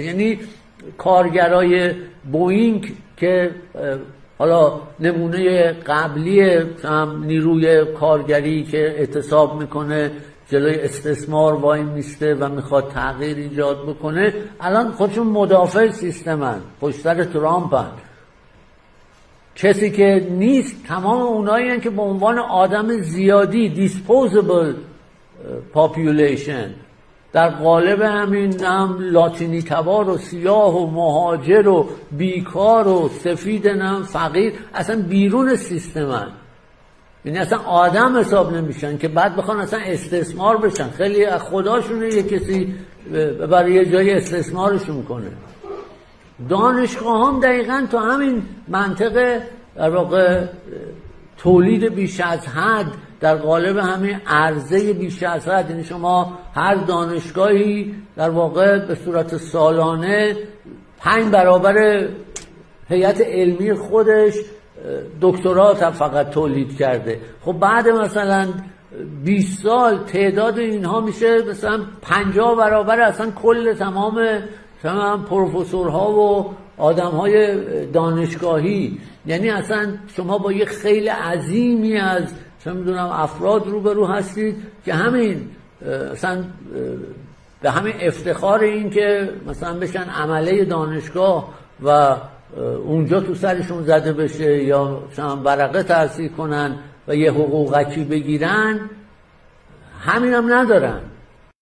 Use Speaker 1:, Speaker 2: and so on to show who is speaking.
Speaker 1: یعنی کارگرای بوئینگ که حالا نمونه قبلی نیروی کارگری که اعتصاب میکنه جلوی استثمار وای میسته و میخواد تغییر ایجاد بکنه، الان خودشون مدافع سیستمن، پشت سر ترامپن. کسی که نیست تمام اونایی هستن که به عنوان آدم زیادی disposable population در قالب همین لاتینی تبار و سیاه و مهاجر و بیکار و سفید فقیر اصلا بیرون سیستمن، یعنی اصلا آدم حساب نمیشن که بعد بخوان اصلا استثمار بشن. خیلی از خداشونه یه کسی برای یه جای استثمارشون کنه. دانشگاه هم دقیقا تو همین منطقه در واقع تولید بیش از حد در قالب همین عرضه بیش از حد، یعنی شما هر دانشگاهی در واقع به صورت سالانه 5 برابر هیئت علمی خودش دکترات فقط تولید کرده. خب بعد مثلا 20 سال تعداد اینها میشه مثلا 50 برابر اصلا کل تمام پروفسورها و آدمهای دانشگاهی. یعنی اصلا شما با یه خیلی عظیمی از چه میدونم افراد روبرو هستید که همین مثلا به همین افتخار این که مثلا بشن عمله دانشگاه و اونجا تو سرشون زده بشه یا مثلا ورقه تحصیل کنن و یه حقوقکی بگیرن، همین هم ندارن.